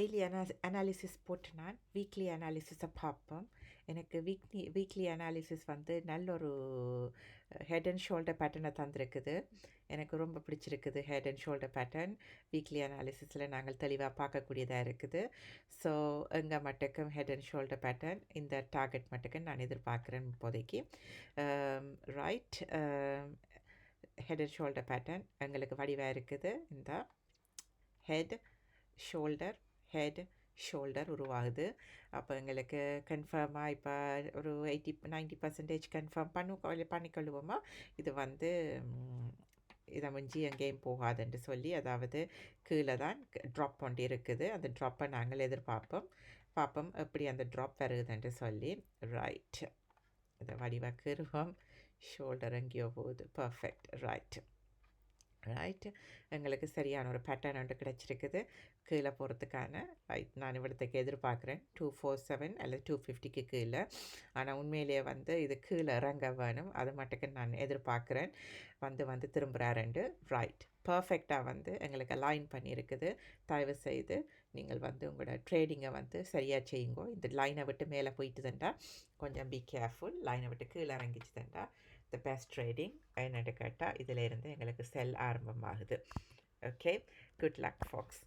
Daily analysis போட்டு நான் weekly அனாலிசிஸை பார்ப்போம். எனக்கு வீக்லி அனாலிசிஸ் வந்து நல்ல ஒரு ஹெட் அண்ட் ஷோல்டர் பேட்டர்னை தந்திருக்குது. எனக்கு ரொம்ப பிடிச்சிருக்குது head and shoulder pattern. Weekly அனாலிசிஸில் நாங்கள் தெளிவாக பார்க்கக்கூடியதாக இருக்குது. ஸோ எங்கள் மட்டுக்கும் ஹெட் அண்ட் ஷோல்டர் பேட்டர்ன் இந்த டார்கெட் மட்டுக்கும் நான் எதிர்பார்க்குறேன் இப்போதைக்கு. Right, head and shoulder pattern எங்களுக்கு வடிவாக இருக்குது. இந்த ஹெட் ஷோல்டர் உருவாகுது. அப்போ எங்களுக்கு கன்ஃபார்மாக இப்போ ஒரு 90% கன்ஃபார்ம் பண்ணிக்கொள்ளுவோமா இது வந்து இதை மிஞ்சி எங்கேயும் போகாதுன்னு சொல்லி, அதாவது கீழே தான் ட்ராப் பண்ணி இருக்குது. அந்த ட்ராப்பை நாங்கள் பார்ப்போம் எப்படி அந்த ட்ராப் வருதுன்னு சொல்லி. ரைட், இதை வடிவாக்கிடுவோம். ஷோல்டர் எங்கேயோ போகுது. பர்ஃபெக்ட். ரைட், எங்களுக்கு சரியான ஒரு பேட்டர்ன் ஒன்று கிடச்சிருக்குது கீழே போகிறதுக்கான. ரைட், நான் இவ்வளோத்துக்கு எதிர்பார்க்குறேன் 247 அல்லது 250க்கு கீழே. ஆனால் உண்மையிலேயே வந்து இது கீழே இறங்க வேணும், அது மட்டுக்கு நான் எதிர்பார்க்குறேன். வந்து திரும்புகிறாருண்டு. ரைட், பர்ஃபெக்டாக வந்து எங்களுக்கு அலைன் பண்ணியிருக்குது. தயவு செய்து நீங்கள் வந்து உங்களோட ட்ரேடிங்கை வந்து சரியாக செய்யுங்கோ. இந்த லைனை விட்டு மேலே போயிட்டுதுண்டா கொஞ்சம் பி கேர்ஃபுல். லைனை விட்டு கீழே இறங்கிச்சுதுண்டா த பெஸ்ட் ட்ரேடிங் என்னென்னு கேட்டால் இதில் இருந்து எங்களுக்கு செல் ஆரம்பமாகுது. Okay, good luck Fox.